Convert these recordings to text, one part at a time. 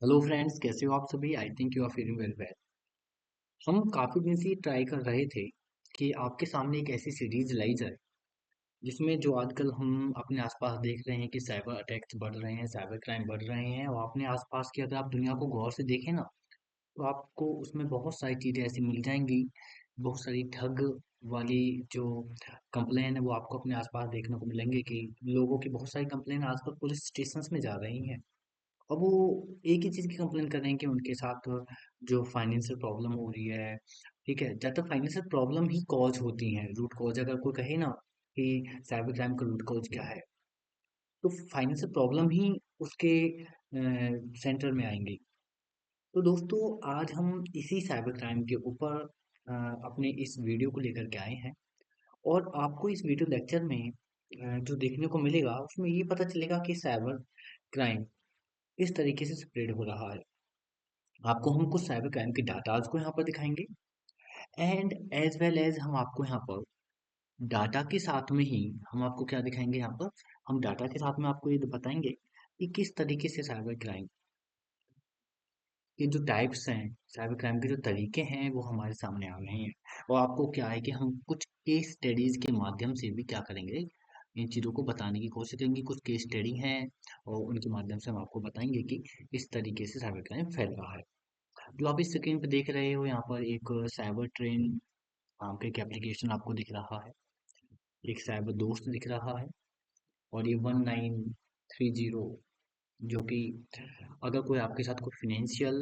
Hello friends, कैसे हो आप सभी? I think you are feeling very well. हम काफ़ी दिन से ट्राई कर रहे थे कि आपके सामने एक ऐसी सीरीज लाई जाए जिसमें जो आजकल हम अपने आसपास देख रहे हैं कि साइबर अटैक्स बढ़ रहे हैं, साइबर क्राइम बढ़ रहे हैं, और अपने आसपास की अगर आप दुनिया को गौर से देखें ना, तो आपको उसमें बहुत सारी चीज़ें ऐसी मिल जाएंगी। बहुत सारी ठग वाली जो कंप्लेन है वो आपको अपने आसपास देखने को मिलेंगे कि लोगों की बहुत सारी कंप्लेन आजकल पुलिस स्टेशन में जा रही हैं। अब वो एक ही चीज़ की कंप्लेन कर रहे हैं कि उनके साथ जो फाइनेंशियल प्रॉब्लम हो रही है, ठीक है? ज़्यादातर फाइनेंशियल प्रॉब्लम ही कॉज़ होती हैं, रूट कॉज़ अगर कोई कहे ना कि साइबर क्राइम का रूट कॉज़ क्या है, तो फाइनेंशियल प्रॉब्लम ही उसके सेंटर में आएँगी। तो दोस्तों, आज हम इसी साइबर क्राइम के ऊपर अपने इस वीडियो को लेकर के आए हैं, और आपको इस वीडियो लेक्चर में जो देखने को मिलेगा उसमें ये पता चलेगा कि साइबर क्राइम किस तरीके से स्प्रेड हो रहा है। आपको हम कुछ साइबर क्राइम के डाटाज को यहाँ पर दिखाएंगे, एंड एज वेल एज हम आपको यहाँ पर डाटा के साथ में ही हम आपको क्या दिखाएंगे। यहाँ पर हम डाटा के साथ में आपको ये बताएंगे कि किस तरीके से साइबर क्राइम के जो टाइप्स हैं, साइबर क्राइम के जो तरीके हैं वो हमारे सामने आ रहे हैं। और आपको क्या है कि हम कुछ केस स्टडीज के माध्यम से भी क्या करेंगे, इन चीज़ों को बताने की कोशिश करेंगे। कुछ केस स्टडी हैं और उनके माध्यम से हम आपको बताएंगे कि इस तरीके से साइबर क्राइम फैल रहा है। जो आप इस स्क्रीन पे देख रहे हो, यहाँ पर एक साइबर ट्रेन नाम का एक एप्लीकेशन आपको दिख रहा है, एक साइबर दोस्त दिख रहा है, और ये 1930, जो कि अगर कोई आपके साथ कोई फिनेंशियल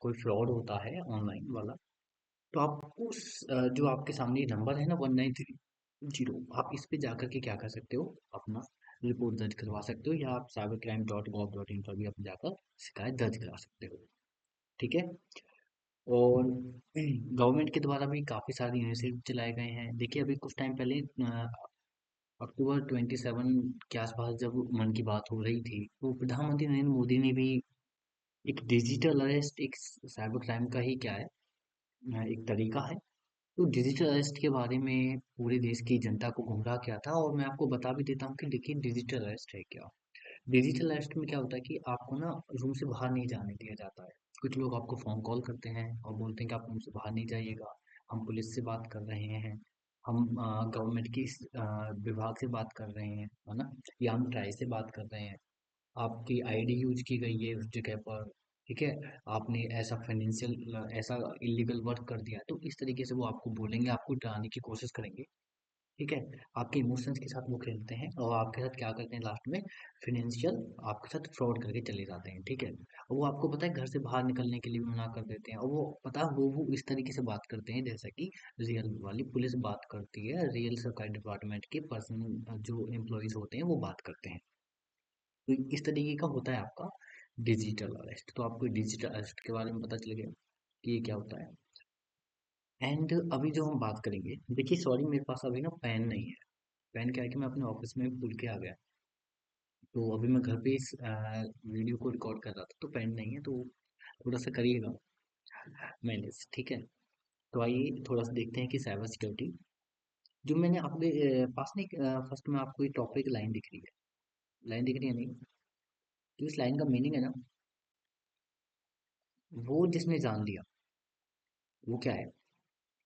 कोई फ्रॉड होता है ऑनलाइन वाला, तो आपको जो आपके सामने नंबर है ना 1930, आप इस पे जाकर के क्या कर सकते हो, अपना रिपोर्ट दर्ज करवा सकते हो, या आप cybercrime.gov.in पर भी आप जाकर शिकायत दर्ज करा सकते हो। ठीक है। और गवर्नमेंट के द्वारा भी काफ़ी सारी इनिशिएटिव चलाए गए हैं। देखिए, अभी कुछ टाइम पहले अक्टूबर 27 के आसपास जब मन की बात हो रही थी, तो प्रधानमंत्री नरेंद्र मोदी ने भी एक डिजिटल अरेस्ट, एक साइबर क्राइम का ही क्या है, एक तरीका है। तो डिजिटल अरेस्ट के बारे में पूरे देश की जनता को गुमराह किया था, और मैं आपको बता भी देता हूँ कि देखिए डिजिटल अरेस्ट है क्या। डिजिटल अरेस्ट में क्या होता है कि आपको ना रूम से बाहर नहीं जाने दिया जाता है। कुछ लोग आपको फ़ोन कॉल करते हैं और बोलते हैं कि आप रूम से बाहर नहीं जाइएगा, हम पुलिस से बात कर रहे हैं, हम गवर्नमेंट की इस विभाग से बात कर रहे हैं, है ना? या हम ट्राई से बात कर रहे हैं। आपकी आईडी यूज़ की गई है उस जगह पर, ठीक है? आपने ऐसा फाइनेंशियल ऐसा इल्लीगल वर्क कर दिया, तो इस तरीके से वो आपको बोलेंगे, आपको डराने की कोशिश करेंगे। ठीक है? आपके इमोशंस के साथ वो खेलते हैं और आपके साथ क्या करते हैं लास्ट में, फाइनेंशियल आपके साथ फ्रॉड करके चले जाते हैं। ठीक है? और वो आपको पता है घर से बाहर निकलने के लिए भी मना कर देते हैं, और वो पता है वो इस तरीके से बात करते हैं जैसा कि रियल वाली पुलिस बात करती है, रियल सरकारी डिपार्टमेंट के पर्सन जो एम्प्लॉयज होते हैं वो बात करते हैं। तो इस तरीके का होता है आपका डिजिटल अरेस्ट। तो आपको डिजिटल अरेस्ट के बारे में पता चल गया कि ये क्या होता है। एंड अभी जो हम बात करेंगे, देखिए सॉरी मेरे पास अभी ना पेन नहीं है। पेन क्या है कि मैं अपने ऑफिस में भूल के आ गया, तो अभी मैं घर पे इस वीडियो को रिकॉर्ड कर रहा था, तो पेन नहीं है, तो थोड़ा सा करिएगा मैनेज। ठीक है? तो आइए थोड़ा सा देखते हैं कि साइबर सिक्योरिटी जो मैंने आपके पास में फर्स्ट में आपको ये टॉपिक लाइन दिख रही है, लाइन दिख रही है नहीं, तो इस लाइन का मीनिंग है ना, वो जिसने जान लिया वो क्या है,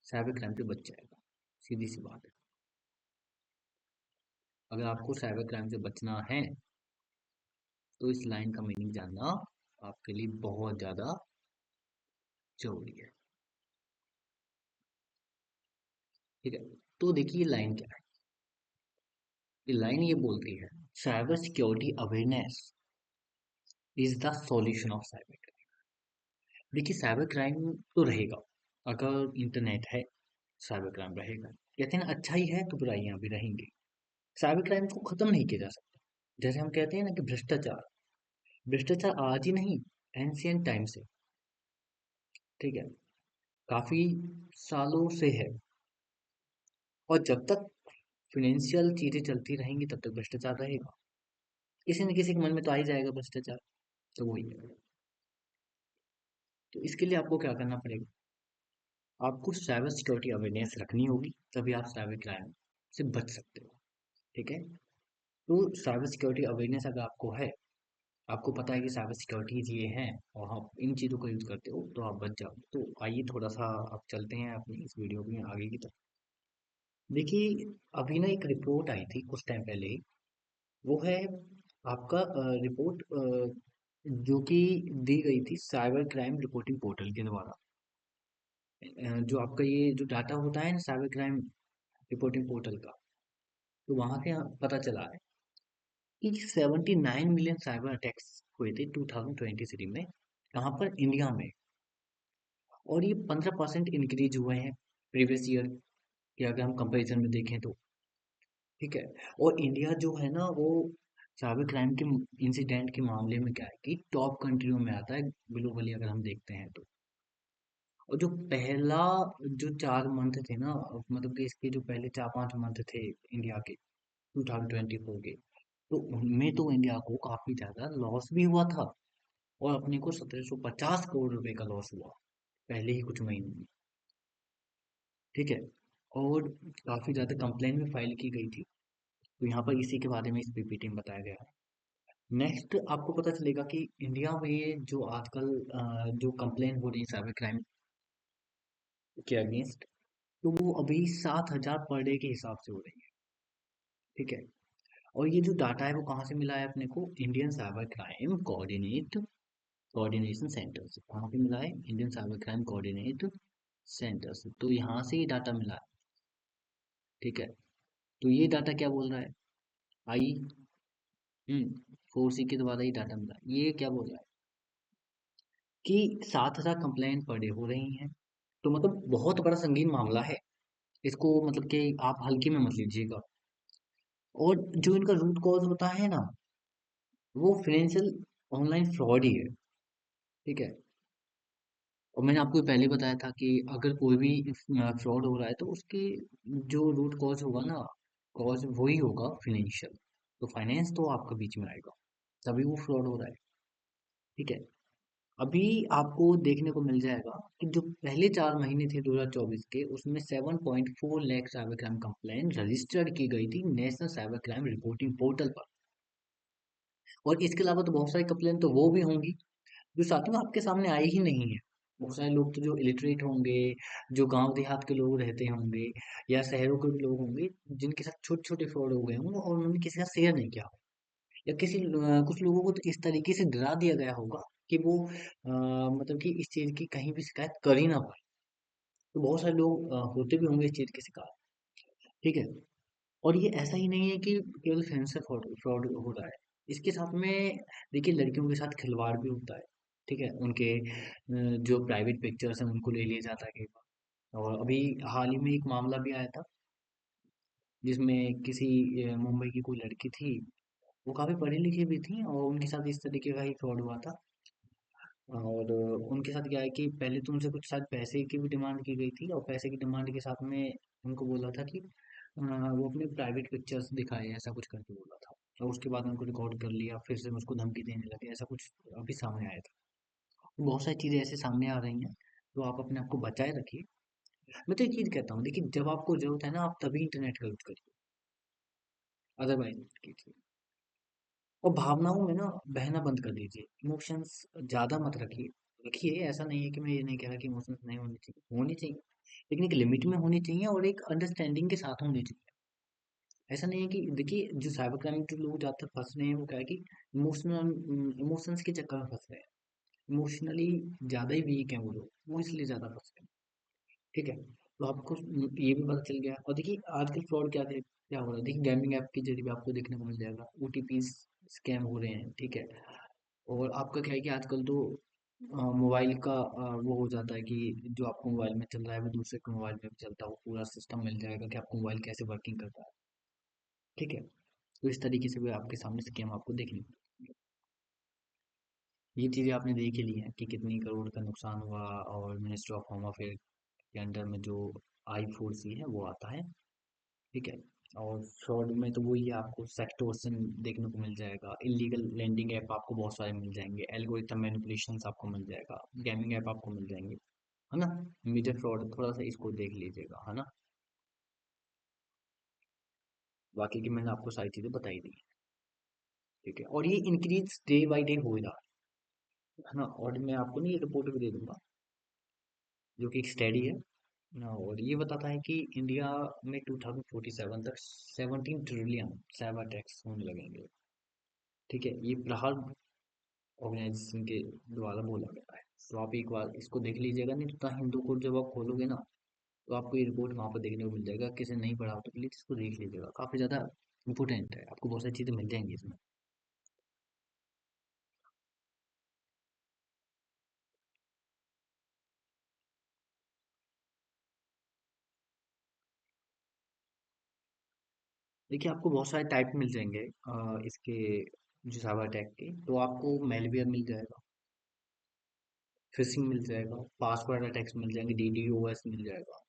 साइबर क्राइम से बच जाएगा। सीधी सी बात है। अगर आपको साइबर क्राइम से बचना है तो इस लाइन का मीनिंग जानना आपके लिए बहुत ज़्यादा ज़रूरी है। ठीक है? तो देखिए ये लाइन क्या है। ये लाइन ये बोलती है, cyber security awareness is the solution of cyber crime. देखिए साइबर क्राइम तो रहेगा, अगर इंटरनेट है साइबर क्राइम रहेगा। कहते हैं ना, अच्छा ही है तो बुराइयां भी रहेंगी। साइबर क्राइम को खत्म नहीं किया जा सकता। जैसे हम कहते हैं ना कि भ्रष्टाचार, भ्रष्टाचार आज ही नहीं, एंशियंट टाइम से, ठीक है, काफी सालों से है। और जब तक फाइनेंशियल चीजें चलती रहेंगी तब तक भ्रष्टाचार रहेगा। किसी न किसी के मन में तो आ ही जाएगा भ्रष्टाचार। तो वही है। तो इसके लिए आपको क्या करना पड़ेगा, आपको साइबर सिक्योरिटी अवेयरनेस रखनी होगी, तभी आप साइबर क्राइम से बच सकते हो। ठीक है? तो साइबर सिक्योरिटी अवेयरनेस अगर आपको है, आपको पता है कि साइबर सिक्योरिटीज ये हैं और आप इन चीज़ों का यूज़ करते हो तो आप बच जाओ। तो आइए थोड़ा सा अब चलते हैं अपनी इस वीडियो में आगे की तरफ। देखिए, अभी ना एक रिपोर्ट आई थी कुछ टाइम पहले ही। वो है आपका रिपोर्ट जो कि दी गई थी साइबर क्राइम रिपोर्टिंग पोर्टल के द्वारा। जो आपका ये जो डाटा होता है ना साइबर क्राइम रिपोर्टिंग पोर्टल का, तो वहाँ से पता चला है कि 79 मिलियन साइबर अटैक्स हुए थे 2023 में। कहाँ पर? इंडिया में। और ये 15% इंक्रीज हुए हैं प्रीवियस ईयर के अगर हम कंपैरिजन में देखें तो। ठीक है। और इंडिया जो है ना वो साइबर क्राइम के इंसिडेंट के मामले में क्या है कि टॉप कंट्रियों में आता है ग्लोबली अगर हम देखते हैं तो। और जो पहला जो 4 मंथ थे ना, मतलब कि इसके जो पहले 4-5 मंथ थे इंडिया के 2024 के, तो उनमें तो इंडिया को काफी ज्यादा लॉस भी हुआ था। और अपने को 1750 करोड़ रुपए का लॉस हुआ पहले ही कुछ महीनों में। ठीक है। और काफी ज्यादा कंप्लेन भी फाइल की गई थी। तो यहाँ पर इसी के बारे में इस पीपीटी में बताया गया है। नेक्स्ट आपको पता चलेगा कि इंडिया में जो आजकल जो कंप्लेन हो रही है साइबर क्राइम के अगेंस्ट, तो वो अभी 7,000 पर डे के हिसाब से हो रही है। ठीक है। और ये जो डाटा है वो कहाँ से मिला है अपने को? Indian cyber crime coordination centre से। कहाँ पे मिला है? Indian cyber crime coordinate centre से। तो यहाँ से ये डाटा मिला है। ठीक है। तो ये डाटा क्या बोल रहा है? आई 4C के द्वारा ही डाटा मिला है। ये क्या बोल रहा है कि 7,000 कंप्लेंट पर डे हो रही हैं। तो मतलब बहुत बड़ा संगीन मामला है। इसको मतलब कि आप हल्के में मत लीजिएगा। और जो इनका रूट कॉज होता है ना, वो फाइनेंशियल ऑनलाइन फ्रॉड ही है। ठीक है। और मैंने आपको पहले बताया था कि अगर कोई भी फ्रॉड हो रहा है तो उसके जो रूट कॉज होगा ना, कॉज वही होगा फाइनेंशियल। तो फाइनेंस तो आपका बीच में आएगा, तभी वो फ्रॉड हो रहा है। ठीक है। अभी आपको देखने को मिल जाएगा कि जो पहले 4 महीने थे 2024 के, उसमें 7.4 lakh cyber crime complain registered की गई थी national cyber crime reporting portal पर। और इसके अलावा तो बहुत सारी कंप्लेन तो वो भी होंगी जो साथ में आपके सामने आई ही नहीं है। बहुत सारे लोग तो जो इलिटरेट होंगे, जो गांव देहात के लोग रहते होंगे या शहरों के लोग होंगे, जिनके साथ छोटे छोटे फ्रॉड हो गए होंगे और उन्होंने किसी का शेयर नहीं किया हो। या कुछ लोगों को तो इस तरीके से डरा दिया गया होगा कि वो मतलब कि इस चीज की कहीं भी शिकायत कर ही ना पाए। तो बहुत सारे लोग होते भी होंगे इस चीज के शिकार। ठीक है। और ये ऐसा ही नहीं है कि केवल फाइनेंशियल फ्रॉड फ्रॉड हो रहा है। इसके साथ में देखिए लड़कियों के साथ खिलवाड़ भी होता है। ठीक है। उनके जो प्राइवेट पिक्चर्स हैं उनको ले लिया जाता है कई बार। और अभी हाल ही में एक मामला भी आया था जिसमें किसी मुंबई की कोई लड़की थी। वो काफी पढ़ी लिखी भी थी और उनके साथ इस तरीके का ही फ्रॉड हुआ था। और उनके साथ क्या है कि पहले तो उनसे कुछ शायद पैसे की भी डिमांड की गई थी और पैसे की डिमांड के साथ में उनको बोला था कि वो अपने प्राइवेट पिक्चर्स दिखाए, ऐसा कुछ करके बोला था। और उसके बाद उनको रिकॉर्ड कर लिया, फिर से उसको धमकी देने लगे, ऐसा कुछ अभी सामने आया था। बहुत सारी चीज़ें ऐसे सामने आ रही हैं। तो आप अपने आप को बचाए रखिए। मैं तो एक चीज़ कहता हूँ, देखिए जब आपको जरूरत है ना आप तभी इंटरनेट का यूज करिए, अदरवाइज मत कीजिए। और भावनाओं में ना बहना बंद कर दीजिए। इमोशंस ज्यादा मत रखिए। रखिए, ऐसा नहीं है कि मैं ये नहीं कह रहा कि इमोशंस नहीं होनी चाहिए, लेकिन एक लिमिट में होनी चाहिए और एक अंडरस्टैंडिंग के साथ होनी चाहिए। ऐसा नहीं है कि देखिए जो साइबर क्राइम जो लोग ज्यादातर फंस रहे हैं वो क्या है कि इमोशंस के चक्कर में फंस रहे हैं। इमोशनली ज्यादा ही वीक है वो लोग, वो इसलिए ज्यादा फंस रहे हैं। ठीक है। तो आपको ये भी पता चल गया। और देखिए आजकल फ्रॉड क्या हो रहा है, देखिए गेमिंग ऐप के जरिए भी आपको देखने को मिल जाएगा, ओटीपी स्कैम हो रहे हैं। ठीक है। और आपका क्या है कि आजकल तो मोबाइल का वो हो जाता है कि जो आपको मोबाइल में चल रहा है वो दूसरे के मोबाइल में भी चलता है, वो पूरा सिस्टम मिल जाएगा कि आपको मोबाइल कैसे वर्किंग करता है। ठीक है। तो इस तरीके से भी आपके सामने स्कैम आपको देखने को मिलेंगे। ये चीज़ें आपने देख ही ली हैं कि कितनी करोड़ का नुकसान हुआ। और मिनिस्ट्री ऑफ होम अफेयर के अंडर में जो I4C है वो आता है। ठीक है। और फ्रॉड में तो वही है, आपको सेक्टोर्सन देखने को मिल जाएगा, इलीगल लेंडिंग ऐप आपको बहुत सारे मिल जाएंगे, एल्गोरिथम मैनिपुलेशंस आपको मिल जाएगा, गेमिंग ऐप आपको मिल जाएंगे। है ना? मेजर फ्रॉड थोड़ा सा इसको देख लीजिएगा, है ना? बाकी की मैंने आपको सारी चीज़ें बताई दी। ठीक है, और ये इंक्रीज डे बाय डे हो रहा है ना। और मैं आपको नहीं ये रिपोर्ट भी दे दूंगा, जो कि एक स्टडी है ना, और ये बताता है कि इंडिया में 2047 तक 17 ट्रिलियन साइबर अटैक्स होने लगेंगे। ठीक है, ये प्रहार ऑर्गेनाइजेशन के द्वारा बोला गया है। तो आप एक बार इसको देख लीजिएगा, नहीं तो हिंदू को जब आप खोलोगे ना, तो आपको ये रिपोर्ट वहाँ पर देखने को मिल जाएगा। किसी ने नहीं पढ़ा हो तो प्लीज़ इसको देख लीजिएगा, काफ़ी ज़्यादा इंपॉर्टेंट है, आपको बहुत सारी चीज़ें मिल जाएंगी इसमें। देखिए, आपको बहुत सारे टाइप मिल जाएंगे इसके, जो साइबर अटैक के। तो आपको मेलवेयर मिल जाएगा, फिशिंग मिल जाएगा, पासवर्ड अटैक्स मिल जाएंगे, डीडोस मिल जाएगा,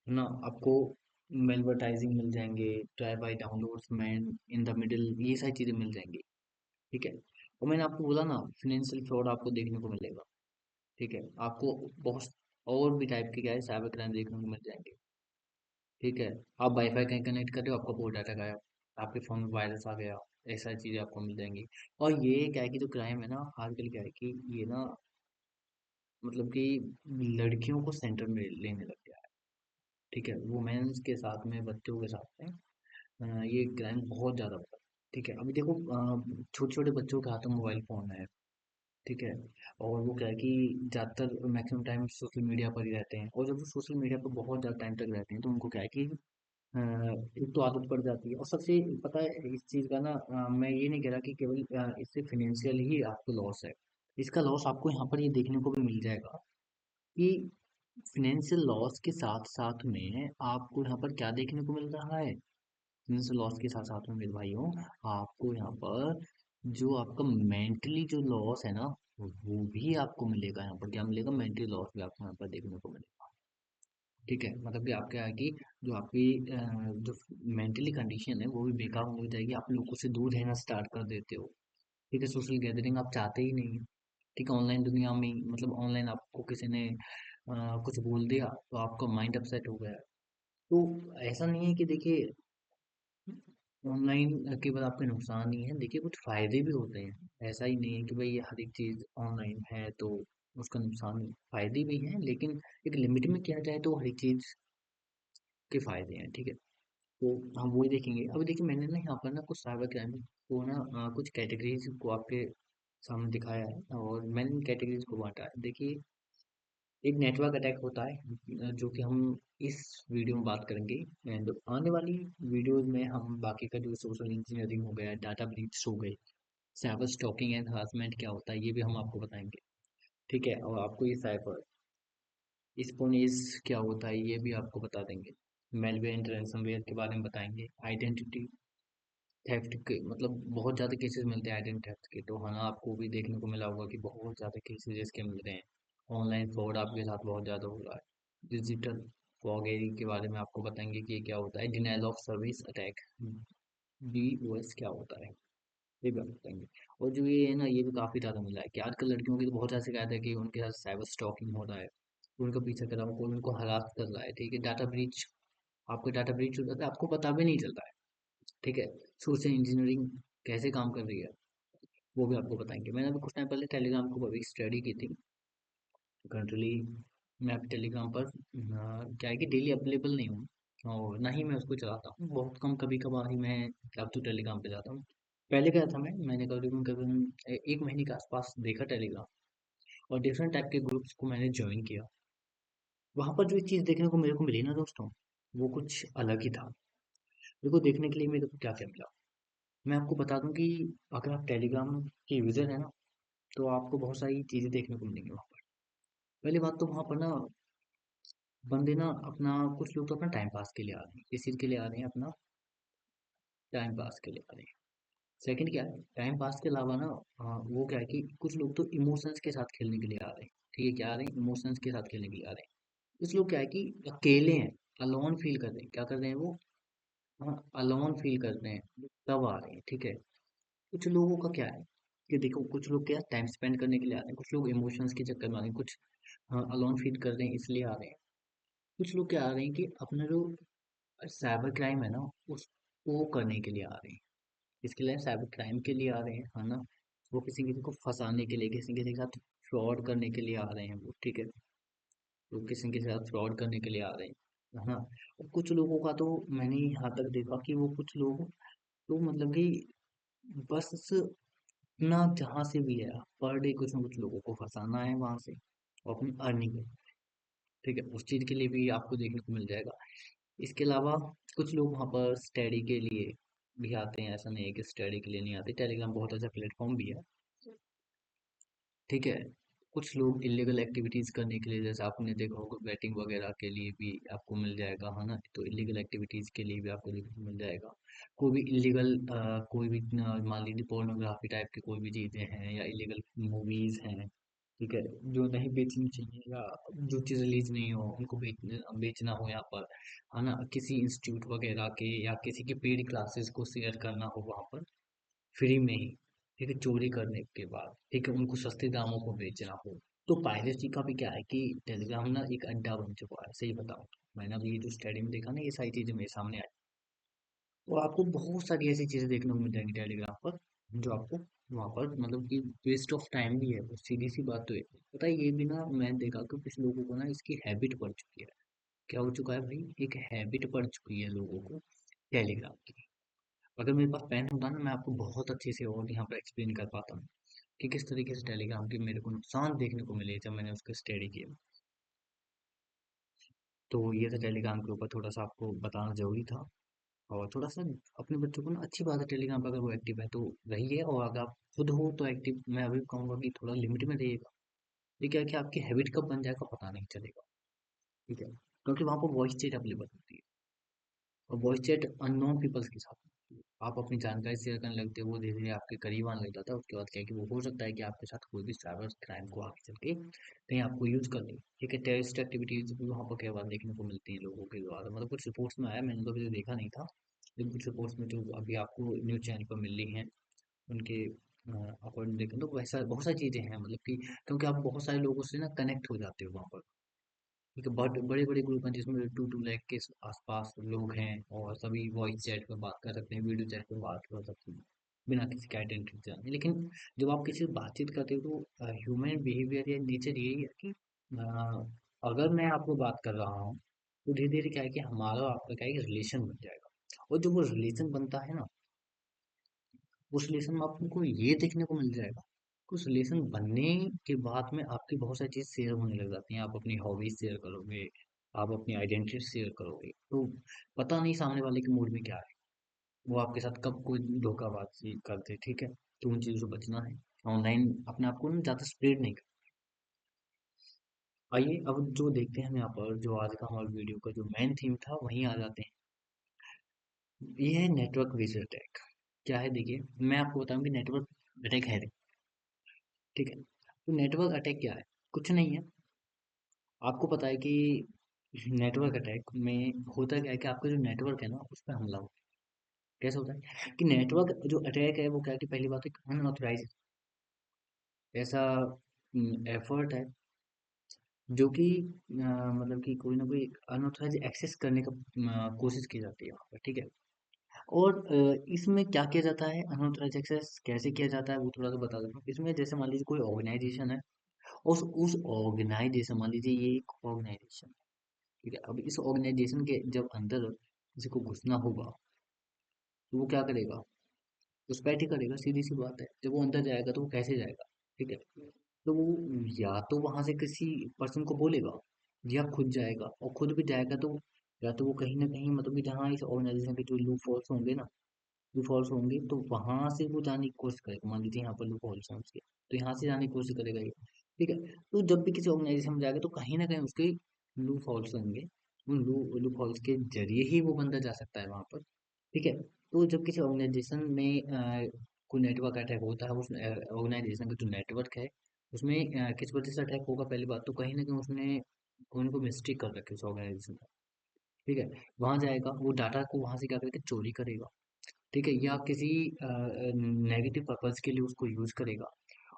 है ना। आपको मेलवर्टाइजिंग मिल जाएंगे, try by downloads, man in the middle, ये सारी चीज़ें मिल जाएंगी। ठीक है, और मैंने आपको बोला ना, फिनेंशियल फ्रॉड आपको देखने को मिलेगा। ठीक है, आपको बहुत और भी टाइप के क्या है साइबर क्राइम देखने को मिल जाएंगे। ठीक है, आप वाईफाई कहीं कनेक्ट कर रहे हो, आपका पूरा डाटा गायब, आपके फ़ोन में वायरस आ गया, ऐसा चीज़ें आपको मिल जाएंगी। और ये क्या है कि जो क्राइम है ना, आजकल क्या है कि ये ना, मतलब कि लड़कियों को सेंटर में लेने लग गया है। ठीक है, वुमेन्स के साथ में, बच्चों के साथ में ये क्राइम बहुत ज़्यादा बढ़ा है। ठीक है, अभी देखो छोटे छोटे बच्चों के हाथ में मोबाइल फ़ोन है। ठीक है, और वो क्या है कि ज़्यादातर मैक्सिमम टाइम सोशल मीडिया पर ही रहते हैं, और जब वो सोशल मीडिया पर बहुत ज़्यादा टाइम तक रहते हैं तो उनको क्या है कि एक तो आदत पड़ जाती है। और सबसे पता है इस चीज़ का ना, मैं ये नहीं कह रहा कि केवल इससे फिनेंशियल ही आपको लॉस है। इसका लॉस आपको यहाँ पर ये देखने को भी मिल जाएगा कि फिनेंशियल लॉस के साथ साथ में आपको यहाँ पर क्या देखने को मिल रहा है। फिनेंशियल लॉस के साथ साथ में मेरे भाइयों, आपको यहाँ पर जो आपका मेंटली जो लॉस है ना, वो भी आपको मिलेगा। यहाँ पर क्या मिलेगा, मेंटली लॉस भी आपको यहाँ पर देखने को मिलेगा। ठीक है, मतलब कि आप क्या है कि जो आपकी जो मेंटली कंडीशन है वो भी बेकार हो जाएगी। आप लोगों से दूर रहना स्टार्ट कर देते हो। ठीक है, सोशल गैदरिंग आप चाहते ही नहीं। ठीक है, ऑनलाइन दुनिया में मतलब ऑनलाइन आपको किसी ने कुछ बोल दिया तो आपका माइंड अपसेट हो गया। तो ऐसा नहीं है कि देखिए ऑनलाइन केवल आपके नुकसान ही है, देखिए कुछ फायदे भी होते हैं। ऐसा ही नहीं है कि भाई ये हर एक चीज़ ऑनलाइन है तो उसका नुकसान, फायदे भी हैं, लेकिन एक लिमिट में किया जाए तो हर एक चीज़ के फायदे हैं। ठीक है, तो हम वही देखेंगे। अभी देखिए मैंने ना यहाँ पर ना कुछ साइबर क्राइम को ना कुछ कैटेगरीज को आपके सामने दिखाया है, और मैंने इन कैटेगरीज को बांटा है। देखिए, एक नेटवर्क अटैक होता है जो कि हम इस वीडियो में बात करेंगे। एंड आने वाली वीडियोज में हम बाकी का जो सोशल इंजीनियरिंग हो गया, डाटा ब्रीच हो गई, साइबर स्टॉकिंग एंड हरासमेंट क्या होता है, ये भी हम आपको बताएंगे। ठीक है, और आपको ये साइबर स्पोनेज क्या होता है ये भी आपको बता देंगे। मेलवेयर एंड रैनसमवेयर के बारे में बताएंगे। आइडेंटिटी थेफ्ट के मतलब बहुत ज़्यादा केसेस मिलते हैं आइडेंटिटी थेफ्ट के, तो हाँ आपको भी देखने को मिला होगा कि बहुत ज़्यादा केसेस इसके मिल रहे हैं। ऑनलाइन फ्रॉड आपके साथ बहुत ज़्यादा हो रहा है। डिजिटल फॉगेरी के बारे में आपको बताएंगे कि ये क्या होता है। Denial of service attack, DOS क्या होता है, ये भी आप बताएंगे। और जो ये है ना, ये भी काफ़ी ज़्यादा मिला है कि आजकल लड़कियों की तो बहुत ज़्यादा शिकायत है कि उनके साथ साइबर स्टॉकिंग हो रहा है, उनका पीछा कर रहा है, कोई उनको हरास कर रहा है। ठीक है, डाटा ब्रीच, आपका डाटा ब्रीच हो जाता है, आपको पता भी नहीं चलता है। ठीक है, सोशल इंजीनियरिंग कैसे काम कर रही है, वो भी आपको बताएंगे। मैंने अभी कुछ टाइम पहले टेलीग्राम को अभी स्टडी की थी। करंटली मैं अभी टेलीग्राम पर क्या है कि डेली अवेलेबल नहीं हूँ, और ना ही मैं उसको चलाता हूँ, बहुत कम कभी कभार ही मैं अब तो टेलीग्राम पे जाता हूँ। पहले क्या था, मैंने करीबन करीबन एक महीने के आसपास देखा टेलीग्राम, और डिफरेंट टाइप के ग्रुप्स को मैंने ज्वाइन किया। वहाँ पर जो एक चीज़ देखने को मेरे को मिली ना दोस्तों, वो कुछ अलग ही था। मेरे को देखने के लिए मेरे को क्या क्या मिला, मैं आपको बता दूं कि अगर आप टेलीग्राम के यूज़र है ना, तो आपको बहुत सारी चीज़ें देखने को मिलेंगी वहाँ पर। पहली बात तो वहाँ पर ना बंदे ना अपना, कुछ लोग तो अपना टाइम पास के लिए आ रहे हैं, किस चीज़ के लिए आ रहे हैं, अपना टाइम पास के लिए आ रहे हैं। सेकंड क्या है, टाइम पास के अलावा ना वो क्या है कि कुछ लोग तो इमोशंस के साथ खेलने के लिए आ रहे हैं। ठीक है, क्या आ रहे हैं, इमोशंस के साथ खेलने के लिए आ रहे हैं। कुछ लोग क्या है कि अकेले हैं, अलोन फील कर रहे हैं, क्या कर रहे हैं वो, हाँ अलोन फील करते हैं, तब आ रहे हैं। ठीक है, कुछ लोगों का क्या है कि देखो, कुछ लोग क्या टाइम स्पेंड करने के लिए आ रहे हैं, कुछ लोग इमोशंस के चक्कर में आ रहे हैं, कुछ हाँ अलोन फील कर रहे हैं इसलिए आ रहे हैं। कुछ लोग क्या आ रहे हैं कि अपना जो साइबर क्राइम है ना, उसको करने के लिए आ रहे हैं। इसके लिए साइबर क्राइम के लिए आ रहे हैं, है ना? वो किसी किसी को फंसाने के लिए, किसी किसी के साथ फ्रॉड करने के लिए आ रहे हैं वो, ठीक है? वो किसी के साथ फ्रॉड करने के लिए आ रहे हैं, है ना? और कुछ लोगों का तो मैंने यहाँ तक देखा कि वो कुछ लोग तो मतलब कि बस ना जहाँ से भी है पर डे कुछ ना कुछ लोगों को फंसाना है वहां से और अपनी अर्निंग है, ठीक है? उस चीज के लिए भी आपको देखने को मिल जाएगा। इसके अलावा कुछ लोग वहाँ पर स्टडी के लिए भी आते हैं, ऐसा नहीं है कि स्टडी के लिए नहीं आते। टेलीग्राम बहुत अच्छा प्लेटफॉर्म भी है, ठीक है? कुछ लोग इलीगल एक्टिविटीज करने के लिए, जैसे आपने देखा होगा बैटिंग वगैरह के लिए भी आपको मिल जाएगा, है ना? तो इलीगल एक्टिविटीज के लिए भी आपको देखने को मिल जाएगा। कोई भी इलीगल कोई भी मान लीजिए पोर्नोग्राफी टाइप की कोई भी चीजें हैं या इलीगल मूवीज हैं, ठीक है, जो नहीं बेचनी चाहिए या जो चीज़ रिलीज नहीं हो उनको बेचना हो यहाँ पर, है ना? किसी इंस्टीट्यूट वगैरह के या किसी के पेड क्लासेस को शेयर करना हो वहाँ पर फ्री में ही, ठीक है, चोरी करने के बाद, ठीक है, उनको सस्ते दामों को बेचना हो। तो पायरेसी का भी क्या है कि टेलीग्राम ना एक अड्डा बन चुका है, सही बताऊं तो। मैंने अभी ये जो स्टडी में देखा ना, ये सारी चीजें मेरे सामने आई। तो आपको बहुत सारी ऐसी चीजें देखने को मिल जाएंगी टेलीग्राम पर, जो आपको वहाँ पर मतलब कि वेस्ट ऑफ टाइम भी है वो, सीधी सी बात तो है। पता है, ये भी ना मैंने देखा कि कुछ लोगों को ना इसकी हैबिट पड़ चुकी है। क्या हो चुका है भाई, एक हैबिट पड़ चुकी है लोगों को टेलीग्राम की। अगर मेरे पास पेन होता ना, मैं आपको बहुत अच्छे से और यहाँ पर एक्सप्लेन कर पाता हूँ कि किस तरीके से टेलीग्राम के मेरे को नुकसान देखने को मिले जब मैंने उसका स्टडी किया। तो ये था टेलीग्राम के ऊपर, थोड़ा सा आपको बताना जरूरी था। और थोड़ा सा अपने बच्चों को ना, अच्छी बात है टेलीग्राम पर अगर वो एक्टिव है तो रहिए, और अगर आप खुद हो तो एक्टिव, मैं अभी कहूँगा कि थोड़ा लिमिट में रहिएगा। ये क्या है कि आपकी हैबिट कब बन जाएगा पता नहीं चलेगा, ठीक है? क्योंकि वहाँ पर वॉइस चैट अवेलेबल होती है, और वॉइस चैट अननोन पीपल्स के साथ होती है। आप अपनी जानकारी शेयर करने लगते हो, वो धीरे धीरे आपके करीब आने लग जाता है। उसके बाद क्या है कि वो हो सकता है कि आपके साथ कोई भी साइबर क्राइम को आगे चल के कहीं आपको यूज कर ले, ठीक है? टेररिस्ट एक्टिविटीज भी वहाँ पर कई बार देखने को मिलती हैं लोगों के द्वारा, मतलब कुछ रिपोर्ट्स में आया, मैंने तो अभी देखा नहीं था, लेकिन कुछ रिपोर्ट्स में जो अभी आपको न्यूज चैनल पर मिल रही हैं उनके अकॉर्डिंग देखें तो वैसा बहुत सारी चीजें हैं, मतलब कि क्योंकि आप बहुत सारे लोगों से ना कनेक्ट हो जाते हो वहाँ पर, ठीक है? बहुत बड़े बड़े ग्रुप हैं जिसमें 2 2 लाख के आसपास लोग हैं, और सभी वॉइस चैट पर बात कर सकते हैं, वीडियो चैट पर बात कर सकते हैं बिना किसी का आइडेंटिटी जाने। लेकिन जब आप किसी से बातचीत करते हो तो ह्यूमन बिहेवियर या नेचर यही है कि अगर मैं आपको बात कर रहा हूँ तो धीरे धीरे क्या है कि हमारा और आपका क्या है कि रिलेशन बन जाएगा। और जब वो रिलेशन बनता है ना, उस रिलेशन में आपको ये देखने को मिल जाएगा, उस रिलेशन बनने के बाद में आपकी बहुत सारी चीज़ शेयर होने लग जाती हैं। आप अपनी हॉबीज शेयर करोगे, आप अपनी आइडेंटिटी शेयर करोगे, तो पता नहीं सामने वाले के मूड में क्या है, वो आपके साथ कब कोई धोखाबाजी कर दे, ठीक है? तो उन चीज़ों से बचना है। ऑनलाइन अपने आप को ना ज़्यादा स्प्रेड नहीं कर। आइए अब जो देखते हैं हम यहाँ पर, जो आज का हमारे वीडियो का जो मेन थीम था वहीं आ जाते हैं। ये है नेटवर्क बेस्ड अटैक। क्या है देखिए, मैं आपको बताऊं कि नेटवर्क अटैक है, ठीक है? तो नेटवर्क अटैक क्या है? कुछ नहीं है। आपको पता है कि नेटवर्क अटैक में होता क्या है कि आपका जो नेटवर्क है ना उस पर हमला होता है। कैसे होता है कि नेटवर्क जो अटैक है वो क्या है कि पहली बात है अनऑथराइज ऐसा एफर्ट है जो कि मतलब कि कोई ना कोई अनऑथराइज एक्सेस करने का कोशिश की जाती है वहाँ पर, ठीक है? और इसमें क्या किया जाता है, अनऑथराइज एक्सेस कैसे किया जाता है वो थोड़ा सा बता देता हूँ। इसमें जैसे मान लीजिए कोई ऑर्गेनाइजेशन है, उस ऑर्गेनाइजेशन, मान लीजिए ये एक ऑर्गेनाइजेशन, ठीक है? अब इस ऑर्गेनाइजेशन के जब अंदर किसी को घुसना होगा तो वो क्या करेगा, घुसपैठ ही करेगा, सीधी सी बात है। जब वो अंदर जाएगा तो वो कैसे जाएगा, ठीक है? तो वो या तो वहां से किसी पर्सन को बोलेगा, या खुद जाएगा, और खुद भी जाएगा तो या तो वो कहीं ना कहीं मतलब कि जहाँ इस ऑर्गेनाइजेशन के जो लूप होल्स होंगे ना, लूप होल्स होंगे तो वहां से वो जाने की कोशिश करेगा। मान लीजिए यहाँ पर लूप होल्स हैं उसके, तो यहाँ से जाने की कोशिश करेगा ये, ठीक है? तो जब भी किसी ऑर्गेनाइजेशन में जाएगा तो कहीं ना कहीं उसके लूप होल्स होंगे, उन लूप होल्स के जरिए ही वो बंदा जा सकता है वहां पर, ठीक है? तो जब किसी ऑर्गेनाइजेशन में कोई नेटवर्क अटैक होता है, उस ऑर्गेनाइजेशन का जो नेटवर्क है उसमें किस वजह से अटैक होगा, पहली बात तो कहीं ना कहीं उसने कोई ना कोई मिस्टेक कर रखी है उस ऑर्गेनाइजेशन का, ठीक है? वहां जाएगा, वो डाटा को वहां से क्या करेगा, चोरी करेगा, ठीक है? या किसी नेगेटिव पर्पज के लिए उसको यूज करेगा।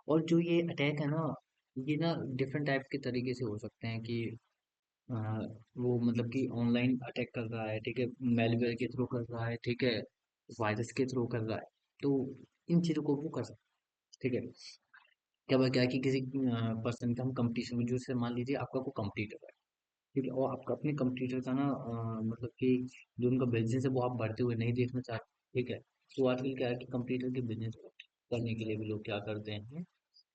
और जो ये अटैक है ना, ये ना डिफरेंट टाइप के तरीके से हो सकते हैं कि अ, वो मतलब कि ऑनलाइन अटैक कर रहा है, ठीक है, मेलवेयर के थ्रू कर रहा है, ठीक है, वायरस के थ्रू कर रहा है, तो इन चीज़ों को वो कर सकते हैं, ठीक है। क्या है कि किसी पर्सन का हम कंपटीशन में, जैसे मान लीजिए आपका कोई कॉम्पिटिटर है, ठीक है, और आपका अपने कंपटीटर का ना मतलब कि जो उनका बिजनेस है वो आप बढ़ते हुए नहीं देखना चाहते, ठीक है। तो आजकल क्या है कि कंपटीटर के बिजनेस करने के लिए भी लोग क्या करते हैं,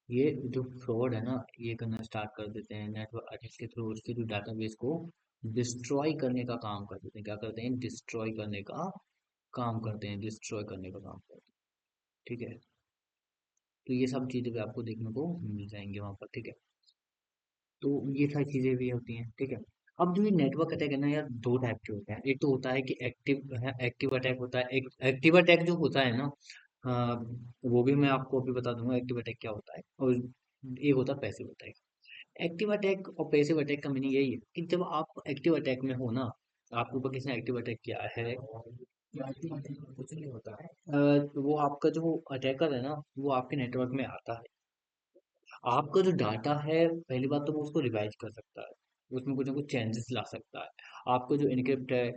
ये जो फ्रॉड है ना, ये करना स्टार्ट कर देते हैं नेटवर्क अटैक के थ्रू, उसके जो डाटाबेस को डिस्ट्रॉय करने का काम कर देते हैं। क्या करते हैं? डिस्ट्रॉय करने का काम करते हैं, डिस्ट्रॉय करने का काम करते हैं, ठीक है। तो ये सब चीज़ें भी आपको देखने को मिल जाएंगे वहाँ पर, ठीक है। तो ये सारी चीज़ें भी होती हैं, ठीक है। अब जो ये नेटवर्क अटैक है ना यार, दो टाइप के होते हैं। एक तो होता है कि एक्टिव अटैक होता है। एक एक्टिव अटैक जो होता है ना, अ, वो भी मैं आपको अभी बता दूंगा एक्टिव अटैक क्या होता है। और एक होता है पैसिव अटैक। एक्टिव अटैक और पैसिव अटैक का मीनिंग यही है कि जब आप एक्टिव अटैक में हो ना, आपके ऊपर किसी ने एक्टिव अटैक किया है, एक्टिव अटैक में कुछ नहीं होता है। तो वो आपका जो अटैकर है ना, वो आपके नेटवर्क में आता है, आपका जो डाटा है, पहली बात तो वो उसको रिवाइज कर सकता है, उसमें कुछ ना कुछ चेंजेस ला सकता है। आपको जो इनक्रिप्ट है,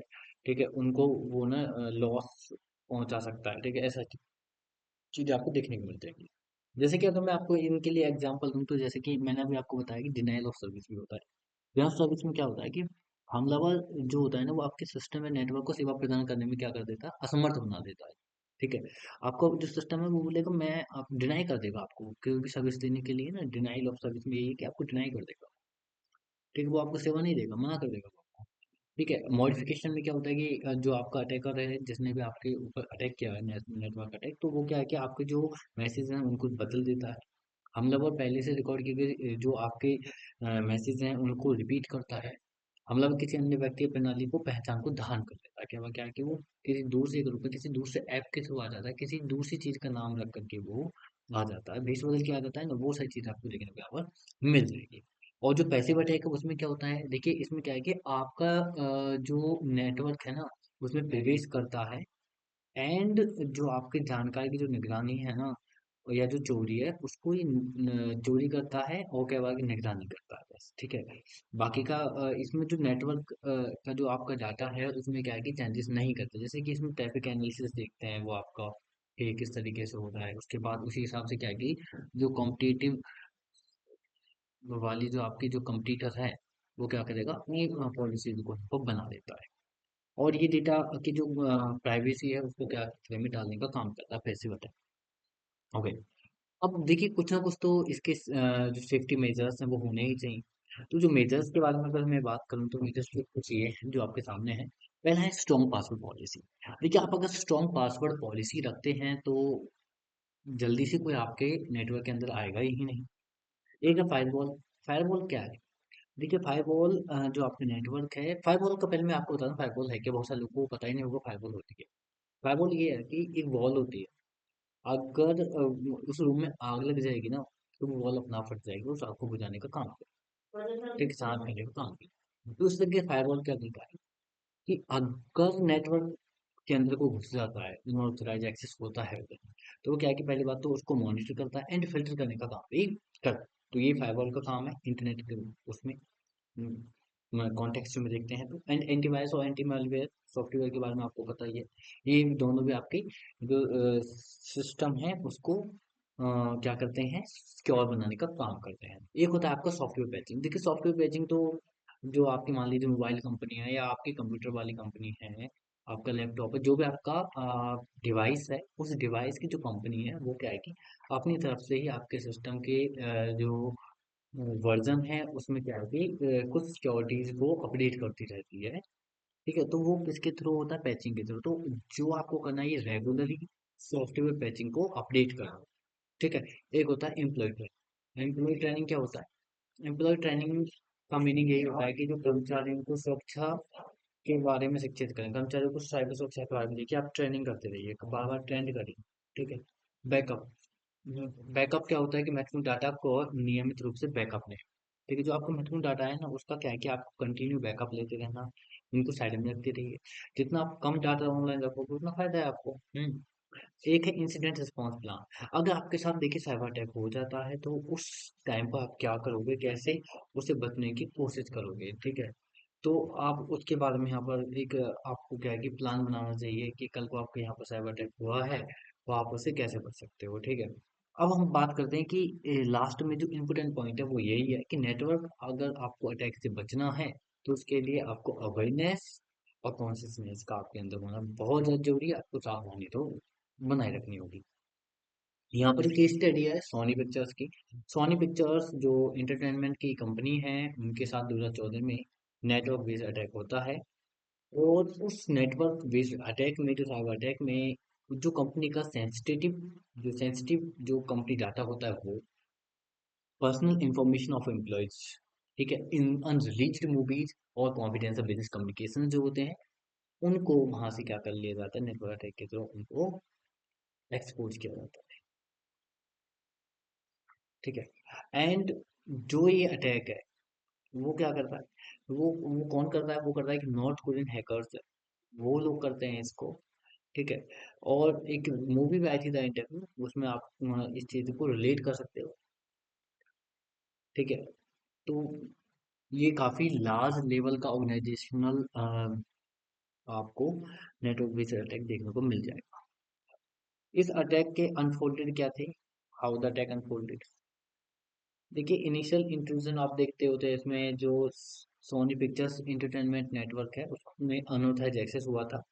ठीक है, उनको वो ना लॉस पहुंचा सकता है, ठीक है। ऐसा चीज़ें आपको देखने को मिल जाएगी। जैसे कि अगर मैं आपको इनके लिए एग्जांपल दूं, तो जैसे कि मैंने अभी आपको बताया कि डिनाइल ऑफ सर्विस भी होता है। डिनाइल ऑफ सर्विस में क्या होता है कि हमलावर जो होता है ना, वो आपके सिस्टम या नेटवर्क को सेवा प्रदान करने में क्या कर देता है, असमर्थ बना देता है, ठीक है। आपको जो सिस्टम है वो बोलेगा, मैं आप डिनाई कर देगा आपको, क्योंकि सर्विस देने के लिए ना डिनाइल ऑफ सर्विस में यही है कि आपको डिनाई कर देगा, ठीक है। वो आपको सेवा नहीं देगा, मना कर देगा वो आपको, ठीक है। मॉडिफिकेशन में क्या होता है कि जो आपका अटैकर है, जिसने भी आपके ऊपर अटैक किया है, नेटवर्क अटैक, तो वो क्या है कि आपके जो मैसेज हैं उनको बदल देता है। हमलावर पहले से रिकॉर्ड किए गए जो आपके मैसेज हैं उनको रिपीट करता है। हमलावर किसी अन्य व्यक्ति या प्रणाली को पहचान को धारण कर लेता है। क्या है कि वो किसी दूर से ग्रुप में, किसी दूर से ऐप के थ्रू आ जाता है, किसी दूसरी चीज का नाम रख करके वो आ जाता है, भेष बदल के आ जाता है ना, वो सारी चीज आपको देखने को यहाँ पर मिल जाएगी। और जो पैसिव अटैक है उसमें क्या होता है, देखिए इसमें क्या है कि आपका जो नेटवर्क है ना, उसमें प्रवेश करता है, एंड जो आपकी जानकारी की जो निगरानी है ना, या जो चोरी है उसको ही चोरी करता है, और क्या हुआ कि निगरानी करता है, बस, ठीक है। बाकी का इसमें जो नेटवर्क का जो आपका डाटा है, उसमें क्या है कि चेंजेस नहीं करते। जैसे कि इसमें ट्रैफिक एनालिसिस देखते हैं वो आपका कि किस तरीके से हो रहा है, उसके बाद उसी हिसाब से क्या है कि जो कॉम्पिटिटिव वाली जो आपकी जो कंपटीटर है, वो क्या करेगा, अपनी पॉलिसी को बना देता है। और ये डेटा की जो प्राइवेसी है उसको क्या खतरे में डालने का काम करता है पैसिव अटैक। ओके। अब देखिए कुछ ना कुछ तो इसके जो सेफ्टी मेजर्स हैं वो होने ही चाहिए। तो जो मेजर्स के बारे में अगर मैं बात करूँ, तो मेजर्स तो कुछ ये हैं जो आपके सामने है। पहला है स्ट्रॉन्ग पासवर्ड पॉलिसी। देखिए आप अगर स्ट्रॉन्ग पासवर्ड पॉलिसी रखते हैं, तो जल्दी से कोई आपके नेटवर्क के अंदर आएगा ही नहीं। एक है फायरवॉल। फायरवॉल क्या है? देखिए फायरवॉल जो आपके नेटवर्क है, फायरवॉल का पहले मैं आपको बता दूं फायरवॉल है क्या, बहुत सारे लोगों को पता ही नहीं होगा फायरवॉल होती है। फायरवॉल ये है कि एक वॉल होती है, अगर उस रूम में आग लग जाएगी ना, तो वो वॉल अपना फट जाएगी, उस आग को बुझाने का काम करेगा, ठीक है, सांस लेने का काम करेगा। तो इस तरीके फायरवॉल क्या करता है कि अगर नेटवर्क के अंदर को घुस जाता है, अनऑथराइज एक्सेस होता है उधर, तो वो क्या है कि पहली बात तो उसको मॉनिटर करता है एंड फिल्टर करने का काम भी कर। तो ये फायरवॉल का काम है इंटरनेट के उसमें कॉन्टेक्स्ट में देखते हैं। तो एंड एंटीवायरस और एंटी मैलवेयर सॉफ्टवेयर के बारे में आपको पता ही है। ये दोनों भी आपके जो सिस्टम है उसको क्या करते हैं, सिक्योर बनाने का काम करते हैं। एक होता है आपका सॉफ्टवेयर पैचिंग। देखिए सॉफ्टवेयर पैचिंग तो जो आपकी मान लीजिए मोबाइल कंपनी है या आपकी कंप्यूटर वाली कंपनी है, आपका लैपटॉप है, जो भी आपका डिवाइस है, उस डिवाइस की जो कंपनी है वो क्या है कि अपनी तरफ से ही आपके सिस्टम के जो वर्जन है उसमें क्या है कि कुछ सिक्योरिटीज को अपडेट करती रहती है, ठीक है। तो वो किसके थ्रू होता है, पैचिंग के थ्रू। तो जो आपको करना है ये रेगुलरली सॉफ्टवेयर पैचिंग को अपडेट करना, ठीक है। एक होता है एम्प्लॉय ट्रेनिंग। एम्प्लॉय ट्रेनिंग क्या होता है? एम्प्लॉय ट्रेनिंग का मीनिंग यही होता है कि जो कर्मचारियों को सुरक्षा के बारे में शिक्षित करें, कर्मचारियों को साइबर सुरक्षा के बारे में देखिए आप ट्रेनिंग करते रहिए, बार बार ट्रेंड करिए, ठीक है। बैकअप। बैकअप क्या होता है कि महत्वपूर्ण डाटा को नियमित रूप से बैकअप लें, ठीक है। जो आपका महत्वपूर्ण डाटा है ना, उसका क्या है कि आपको कंटिन्यू बैकअप लेते रहना, उनको साइड में रखते रहिए। जितना आप कम डाटा ऑनलाइन रखोगे उतना फायदा है आपको। एक है इंसिडेंट रिस्पांस प्लान। अगर आपके साथ देखिए साइबर अटैक हो जाता है, तो उस टाइम पर आप क्या करोगे, कैसे उससे बचने की कोशिश करोगे, ठीक है। तो आप उसके बारे में यहाँ पर एक आपको क्या है कि प्लान बनाना चाहिए कि कल को आपके यहाँ पर साइबर अटैक हुआ है, तो आप उससे कैसे बच सकते हो, ठीक है। अब हम बात करते हैं कि लास्ट में जो इम्पोर्टेंट पॉइंट है वो यही है कि नेटवर्क अगर आपको अटैक से बचना है तो उसके लिए आपको अवेयरनेस और कॉन्शियसनेस का आपके अंदर होना बहुत ज़्यादा जरूरी है। आपको सावधानी तो बनाए रखनी होगी। यहाँ पर केस स्टडी है सोनी पिक्चर्स की। सोनी पिक्चर्स जो इंटरटेनमेंट की कंपनी है, उनके साथ 2014 में नेटवर्क बेस्ड अटैक होता है। और उस नेटवर्क बेस्ड अटैक में, जो साइबर अटैक में, जो कंपनी का सेंसिटिव जो कंपनी डाटा होता है वो पर्सनल इंफॉर्मेशन ऑफ एम्प्लॉयज, ठीक है, इन अनरिलीज्ड मूवीज और कॉन्फिडेंशियल बिजनेस कम्युनिकेशन जो होते हैं, उनको वहां से क्या कर लिया जाता है, नेटवर्क अटैक के थ्रू उनको एक्सपोज किया जाता है, ठीक है। एंड जो ये अटैक है वो क्या करता है, वो कौन करता है, वो करता है कि नॉर्थ कोरियन हैकर्स है, वो लोग करते हैं इसको, ठीक है। और एक मूवी भी आई थी द इंटरव्यू, उसमें आप इस चीज को रिलेट कर सकते हो, ठीक है। तो ये काफी लार्ज लेवल का ऑर्गेनाइजेशनल आपको नेटवर्क बेस्ड अटैक देखने को मिल जाएगा। इस अटैक के अनफोल्डेड क्या थे, हाउ द अटैक अनफोल्डेड। देखिए इनिशियल इंट्रूजन आप देखते होते हैं इसमें, जो सोनी पिक्चर्स इंटरटेनमेंट नेटवर्क है उसमें अनऑथराइज्ड एक्सेस हुआ था,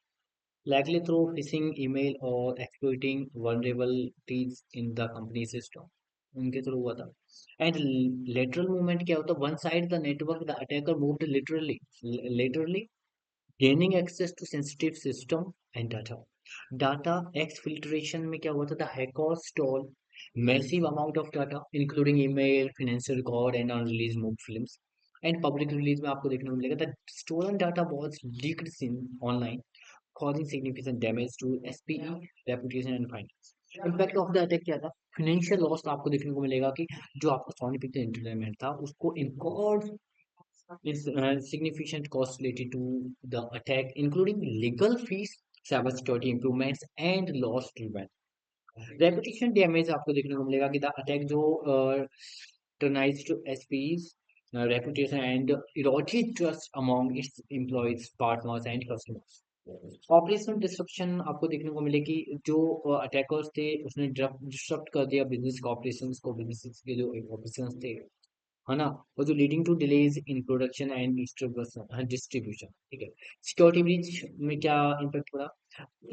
likely through phishing email or exploiting vulnerabilities in the company system, उनके थ्रू हुआ था। एंड लेटरल मूवमेंट क्या होता है, one side the network the attacker moved literally gaining access to sensitive system and data exfiltration में क्या हुआ था, the hackers stole massive amount of data including email, financial record and unreleased movie films, and public release में आपको देखने को मिलेगा the stolen data was leaked in online causing significant damage to SPE reputation and finance। Impact of the attack क्या था, financial loss आपको देखने को मिलेगा कि जो आपका सोनी पिक्चर एंटरटेनमेंट था उसको इनकॉर्ड is significant cost related to the attack, including legal fees, cybersecurity improvements, and lost revenue. Reputation damage आपको देखने को मिलेगा कि the attack जो turns to SP's reputation and eroded trust among its employees, partners, and customers. Operational disruption आपको देखने को मिलेगी, जो अटैकर्स थे उसने डिस्टर्ब कर दिया बिजनेस के ऑपरेशंस को, बिजनेस के जो ऑपरेशंस थे, है ना, और जो leading to delays in production and distribution, ठीक है। सिक्योरिटी ब्रीच में क्या इम्पैक्ट पड़ा,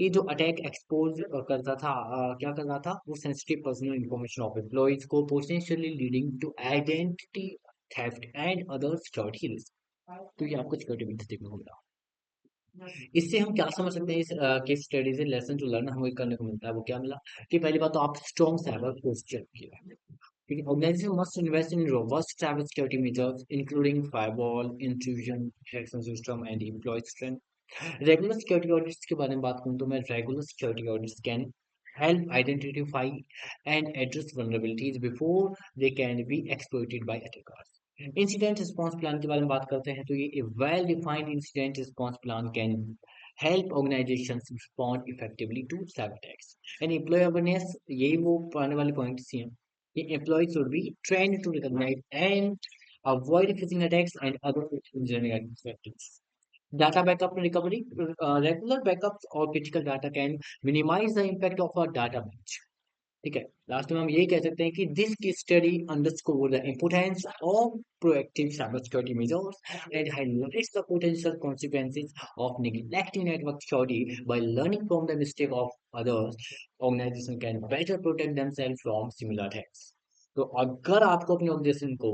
ये जो अटैक एक्सपोज करता था, क्या कर रहा था, वो sensitive personal information of employees को potentially leading to identity theft and other security risk. तो ये आपको सिक्योरिटी ब्रीच देखने को मिला। इससे हम क्या समझ सकते हैं, इस केस स्टडी से लेसन जो लर्न हमें करने को मिलता है वो क्या मिला, कि पहली बात तो आप स्ट्रॉन्ग साइबर पोस्चर किया, the organization must invest in robust cybersecurity measures, including firewall, intrusion detection system, and employee strength. Regular security audits के बारे में बात करूँ तो मैं regular security audits can help identify and address vulnerabilities before they can be exploited by attackers. Incident response plan के बारे में बात करते हैं तो ये a well-defined incident response plan can help organizations respond effectively to cyber attacks. And employee awareness, यही वो पुराने वाले पॉइंट्स ही हैं कि employees should be trained to recognize and avoid phishing attacks and other engineering activities. Data backup and recovery, regular backups और critical data can minimize the impact of a data breach, ठीक है। Last में हम यही कह सकते हैं कि दिस की study underscore the importance of proactive cyber security measures and highlights the potential consequences of neglecting network security by learning from the mistake of others, organisation can better protect themselves from similar attacks. तो अगर आपको अपने organisation को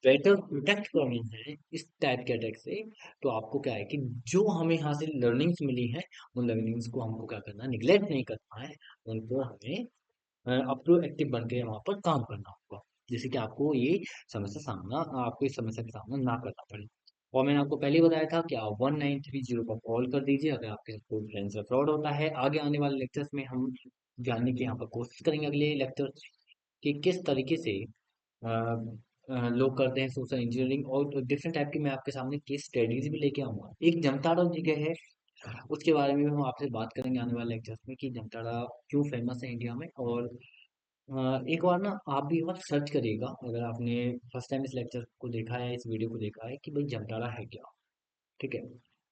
better protect करनी है इस type के attack से, तो आपको क्या है कि जो हमें यहाँ से लर्निंग्स मिली है उन लर्निंग्स को हमको क्या करना है, निग्लेक्ट नहीं करना है, उनको हमें अब प्रोएक्टिव बन के वहाँ पर काम करना होगा, जिससे कि आपको इस समस्या का सामना ना करना पड़े। और मैंने आपको पहले ही बताया था कि आप 1930 पर कॉल कर दीजिए अगर आपके साथ कोई फाइनेंशियल फ्रॉड होता है। आगे आने वाले लेक्चर्स में हम जानने की यहाँ पर कोशिश करेंगे, अगले लेक्चर, कि किस तरीके से लोग करते हैं सोशल इंजीनियरिंग, और डिफरेंट टाइप की मैं आपके सामने केस स्टडीज भी लेके आऊंगा। एक जमताड़ा जगह है, उसके बारे में भी हम आपसे बात करेंगे आने वाले लेक्चर्स में कि जमताड़ा क्यों फेमस है इंडिया में। और एक बार ना आप भी एक बार सर्च करिएगा अगर आपने फर्स्ट टाइम इस लेक्चर को देखा है, इस वीडियो को देखा है, कि भाई जमताड़ा है क्या, ठीक है।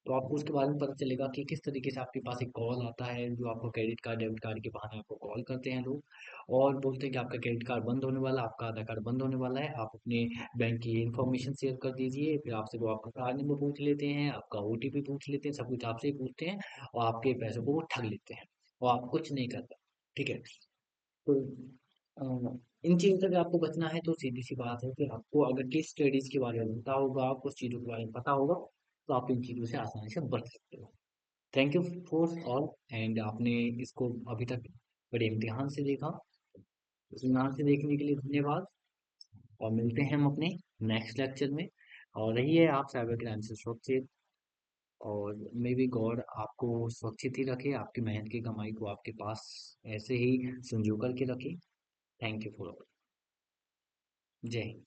तो आपको उसके बारे में पता चलेगा कि किस तरीके से आपके पास एक कॉल आता है, जो आपको क्रेडिट कार्ड डेबिट कार्ड के बहाने आपको कॉल करते हैं लोग, और बोलते हैं कि आपका क्रेडिट कार्ड बंद होने वाला है, आपका आधार कार्ड बंद होने वाला है, आप अपने बैंक की इन्फॉर्मेशन शेयर कर दीजिए। फिर आपसे वो आपका कार्ड नंबर पूछ लेते हैं, आपका ओटीपी पूछ लेते हैं, सब कुछ आपसे ही पूछते हैं, और आपके पैसों को वो ठग लेते हैं, और आप कुछ नहीं करते। ठीक है। तो इन चीज़ों से अगर आपको बचना है तो सीधी सी बात है कि आपको अगर केस स्टडीज के बारे में पता होगा, कुछ चीज़ों के बारे में पता होगा, तो आप इन चीज़ों से आसानी से बच सकते हो। Thank you for all. And आपने इसको अभी तक बड़े इम्तिहान से देखा। इस इम्तिहान से देखने के लिए धन्यवाद, और मिलते हैं हम अपने नेक्स्ट लेक्चर में। और रहिए आप साइबर क्राइम से सुरक्षित, और मे बी गॉड आपको सुरक्षित ही रखे, आपकी मेहनत की कमाई को आपके पास ऐसे ही संजो करके रखे। Thank you for all. जय हिंद।